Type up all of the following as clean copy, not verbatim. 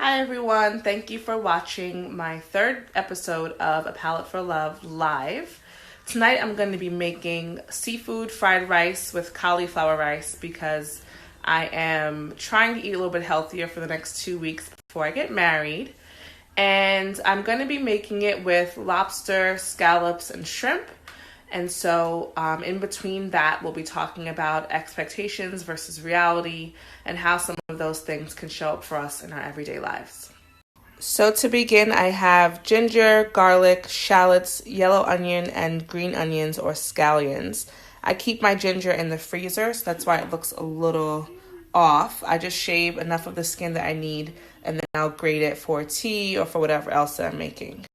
Hi everyone, thank you for watching my third episode of A Palette for Love live. Tonight I'm going to be making seafood fried rice with cauliflower rice because I am trying to eat a little bit healthier for the next 2 weeks before I get married. And I'm going to be making it with lobster, scallops, and shrimp. And so in between that, we'll be talking about expectations versus reality and how some of those things can show up for us in our everyday lives. So to begin, I have ginger, garlic, shallots, yellow onion, and green onions or scallions. I keep my ginger in the freezer, so that's why it looks a little off. I just shave enough of the skin that I need, and then I'll grate it for tea or for whatever else that I'm making.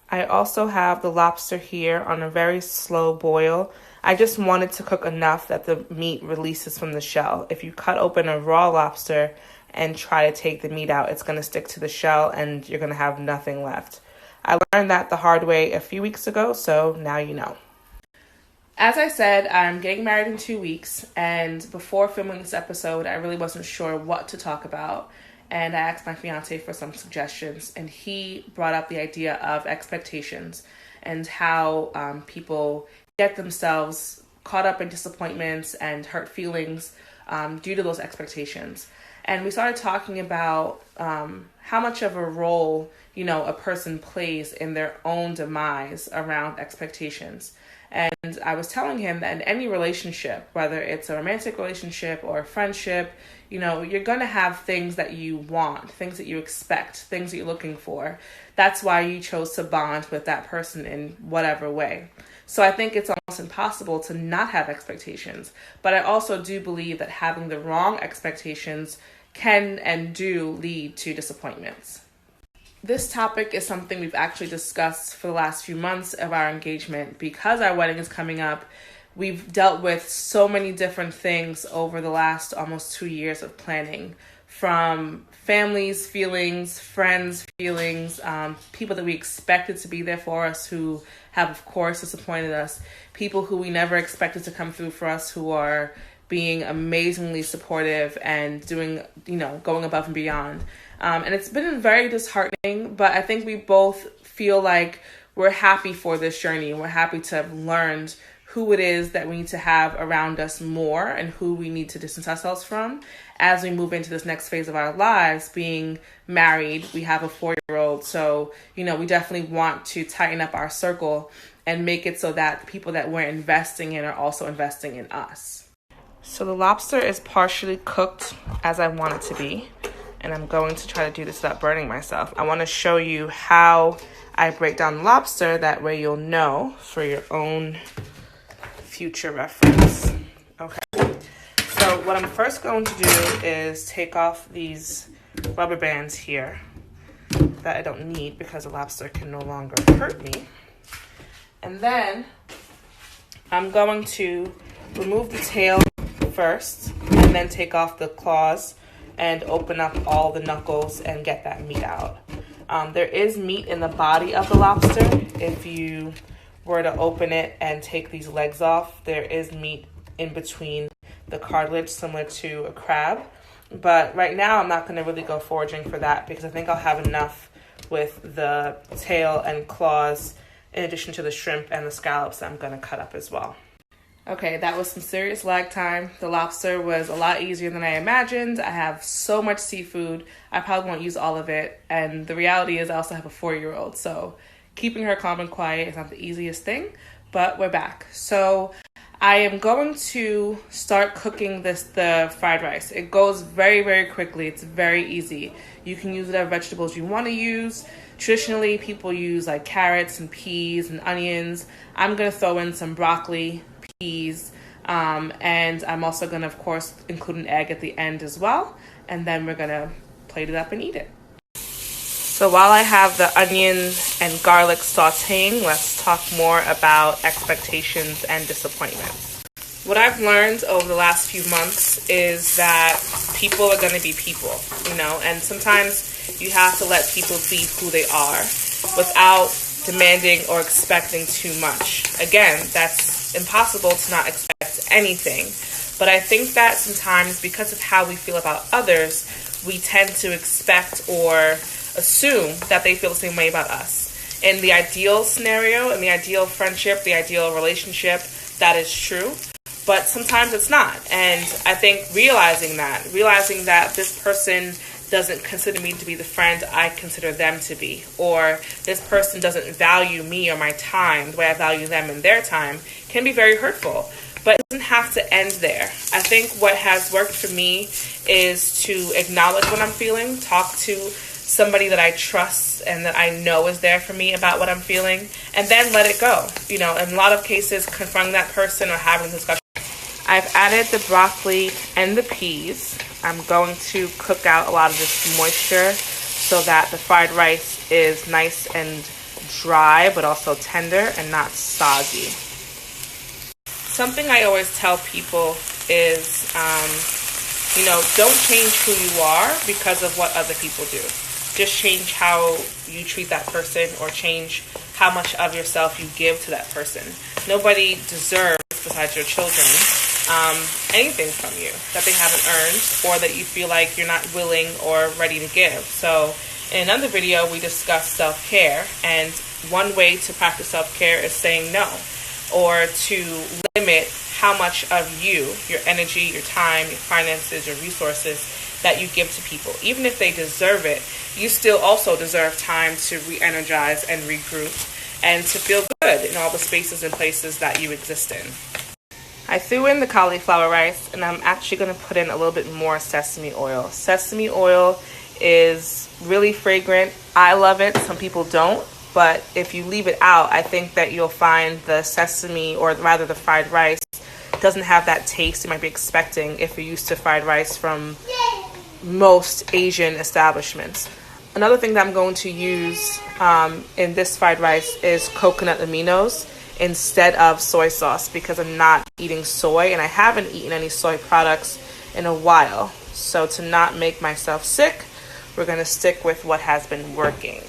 I also have the lobster here on a very slow boil. I just wanted to cook enough that the meat releases from the shell. If you cut open a raw lobster and try to take the meat out, it's going to stick to the shell and you're going to have nothing left. I learned that the hard way a few weeks ago, so now you know. As I said, I'm getting married in 2 weeks, and before filming this episode, I really wasn't sure what to talk about. And I asked my fiance for some suggestions, and he brought up the idea of expectations and how people get themselves caught up in disappointments and hurt feelings due to those expectations. And we started talking about how much of a role, a person plays in their own demise around expectations. And I was telling him that in any relationship, whether it's a romantic relationship or a friendship, you're going to have things that you want, things that you expect, things that you're looking for. That's why you chose to bond with that person in whatever way. So I think it's almost impossible to not have expectations. But I also do believe that having the wrong expectations can and do lead to disappointments. This topic is something we've actually discussed for the last few months of our engagement. Because our wedding is coming up, we've dealt with so many different things over the last almost 2 years of planning, from families' feelings, friends' feelings, people that we expected to be there for us who have, of course, disappointed us, people who we never expected to come through for us who are being amazingly supportive and doing, going above and beyond. And it's been very disheartening, but I think we both feel like we're happy for this journey. We're happy to have learned who it is that we need to have around us more and who we need to distance ourselves from as we move into this next phase of our lives. Being married, we have a 4-year-old, so, we definitely want to tighten up our circle and make it so that the people that we're investing in are also investing in us. So the lobster is partially cooked as I want it to be, and I'm going to try to do this without burning myself. I want to show you how I break down the lobster, that way you'll know for your own future reference. Okay, so what I'm first going to do is take off these rubber bands here that I don't need because the lobster can no longer hurt me. And then I'm going to remove the tail first and then take off the claws and open up all the knuckles and get that meat out. There is meat in the body of the lobster. If you were to open it and take these legs off, there is meat in between the cartilage, similar to a crab. But right now, I'm not going to really go foraging for that because I think I'll have enough with the tail and claws, in addition to the shrimp and the scallops that I'm going to cut up as well. Okay, that was some serious lag time. The lobster was a lot easier than I imagined. I have so much seafood. I probably won't use all of it. And the reality is I also have a 4-year-old. So keeping her calm and quiet is not the easiest thing, but we're back. So I am going to start cooking the fried rice. It goes very, very quickly. It's very easy. You can use whatever vegetables you want to use. Traditionally, people use like carrots and peas and onions. I'm going to throw in some broccoli, peas, and I'm also going to, of course, include an egg at the end as well. And then we're going to plate it up and eat it. So while I have the onion and garlic sauteing, let's talk more about expectations and disappointments. What I've learned over the last few months is that people are going to be people, and sometimes you have to let people be who they are without demanding or expecting too much. Again, that's impossible to not expect anything. But I think that sometimes because of how we feel about others, we tend to expect or assume that they feel the same way about us. In the ideal scenario, in the ideal friendship, the ideal relationship, that is true. But sometimes it's not. And I think realizing that this person doesn't consider me to be the friend I consider them to be, or this person doesn't value me or my time the way I value them and their time, can be very hurtful. But it doesn't have to end there. I think what has worked for me is to acknowledge what I'm feeling, talk to somebody that I trust and that I know is there for me about what I'm feeling, and then let it go. You know, in a lot of cases, confronting that person or having a discussion. I've added the broccoli and the peas. I'm going to cook out a lot of this moisture so that the fried rice is nice and dry, but also tender and not soggy. Something I always tell people is, don't change who you are because of what other people do. Just change how you treat that person, or change how much of yourself you give to that person. Nobody deserves, besides your children, anything from you that they haven't earned or that you feel like you're not willing or ready to give. So in another video, we discussed self-care, and one way to practice self-care is saying no, or to limit how much of you, your energy, your time, your finances, your resources that you give to people. Even if they deserve it, you still also deserve time to re-energize and regroup and to feel good in all the spaces and places that you exist in. I threw in the cauliflower rice, and I'm actually going to put in a little bit more sesame oil. Sesame oil is really fragrant. I love it. Some people don't. But if you leave it out, I think that you'll find the sesame, or rather the fried rice, doesn't have that taste you might be expecting if you're used to fried rice from most Asian establishments. Another thing that I'm going to use in this fried rice is coconut aminos instead of soy sauce, because I'm not eating soy and I haven't eaten any soy products in a while. So to not make myself sick, we're going to stick with what has been working.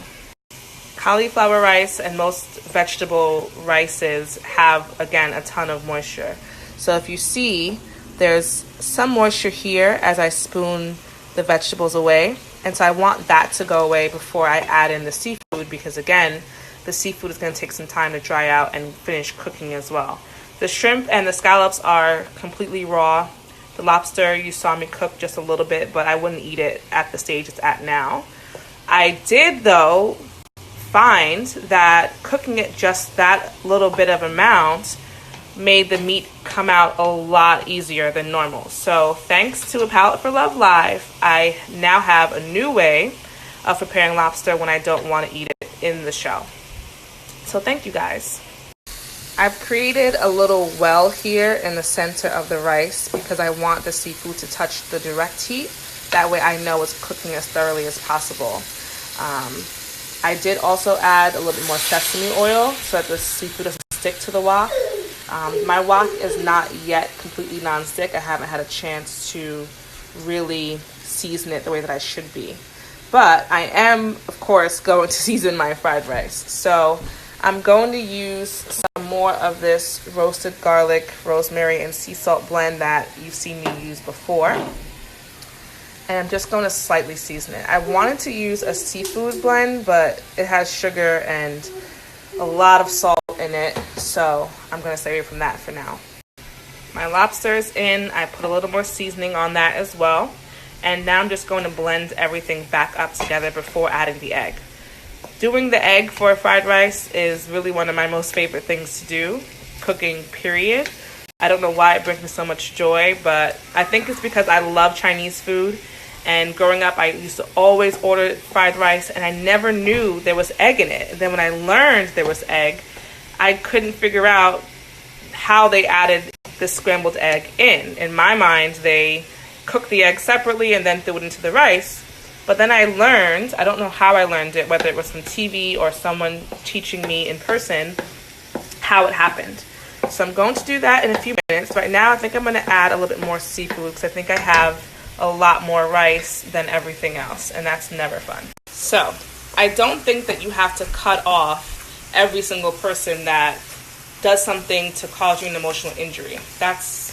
Cauliflower rice and most vegetable rices have, again, a ton of moisture. So if you see, there's some moisture here as I spoon the vegetables away. And so I want that to go away before I add in the seafood, because again, the seafood is going to take some time to dry out and finish cooking as well. The shrimp and the scallops are completely raw. The lobster, you saw me cook just a little bit, but I wouldn't eat it at the stage it's at now. I did, though, find that cooking it just that little bit of amount made the meat come out a lot easier than normal. So thanks to A Palette for Love Live, I now have a new way of preparing lobster when I don't want to eat it in the shell. So thank you guys. I've created a little well here in the center of the rice because I want the seafood to touch the direct heat. That way I know it's cooking as thoroughly as possible. I did also add a little bit more sesame oil so that the seafood doesn't stick to the wok. My wok is not yet completely non-stick. I haven't had a chance to really season it the way that I should be. But I am, of course, going to season my fried rice. So I'm going to use some more of this roasted garlic, rosemary, and sea salt blend that you've seen me use before. And I'm just going to slightly season it. I wanted to use a seafood blend, but it has sugar and a lot of salt in it, so I'm going to stay away from that for now. My lobster is in. I put a little more seasoning on that as well. And now I'm just going to blend everything back up together before adding the egg. Doing the egg for a fried rice is really one of my most favorite things to do, cooking, period. I don't know why it brings me so much joy, but I think it's because I love Chinese food. And growing up, I used to always order fried rice, and I never knew there was egg in it. And then when I learned there was egg, I couldn't figure out how they added the scrambled egg in. In my mind, they cooked the egg separately and then threw it into the rice. But then I learned, I don't know how I learned it, whether it was from TV or someone teaching me in person, how it happened. So I'm going to do that in a few minutes. Right now, I think I'm going to add a little bit more seafood because I think I have a lot more rice than everything else, and that's never fun. So I don't think that you have to cut off every single person that does something to cause you an emotional injury. That's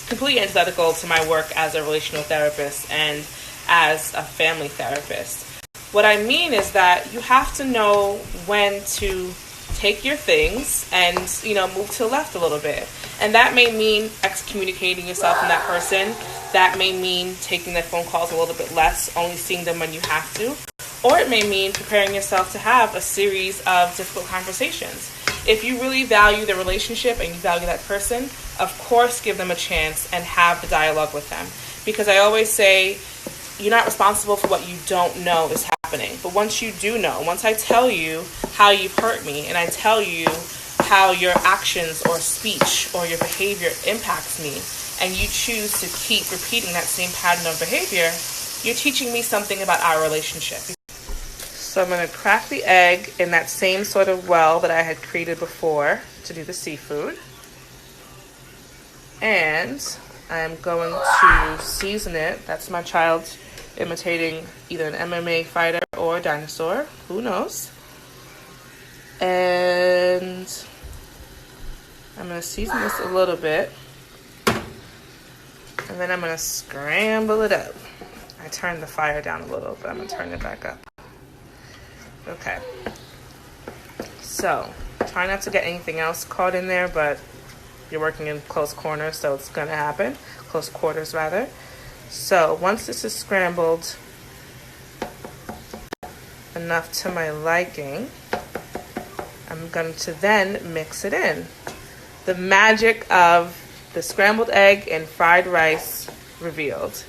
completely antithetical to my work as a relational therapist, and as a family therapist. What I mean is that you have to know when to take your things and, move to the left a little bit. And that may mean excommunicating yourself from that person. That may mean taking their phone calls a little bit less, only seeing them when you have to. Or it may mean preparing yourself to have a series of difficult conversations. If you really value the relationship and you value that person, of course give them a chance and have the dialogue with them. Because I always say, you're not responsible for what you don't know is happening. But once you do know, once I tell you how you've hurt me and I tell you how your actions or speech or your behavior impacts me, and you choose to keep repeating that same pattern of behavior, you're teaching me something about our relationship. So I'm going to crack the egg in that same sort of well that I had created before to do the seafood. And I'm going to season it. That's my child imitating either an MMA fighter or a dinosaur. Who knows? And I'm going to season this a little bit. And then I'm going to scramble it up. I turned the fire down a little, but I'm going to turn it back up. Okay. So, try not to get anything else caught in there, but you're working in close corners, so it's going to happen. Close quarters, rather. So, once this is scrambled enough to my liking, I'm going to then mix it in. The magic of the scrambled egg and fried rice revealed.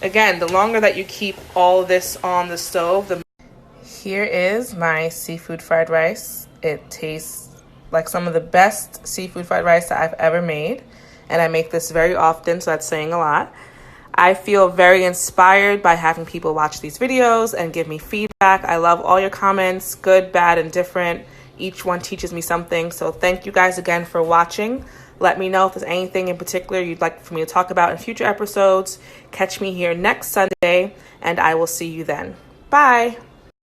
Again, the longer that you keep all of this on the stove, the Here is my seafood fried rice. It tastes like some of the best seafood fried rice that I've ever made. And I make this very often, so that's saying a lot. I feel very inspired by having people watch these videos and give me feedback. I love all your comments, good, bad, and different. Each one teaches me something. So thank you guys again for watching. Let me know if there's anything in particular you'd like for me to talk about in future episodes. Catch me here next Sunday, and I will see you then. Bye.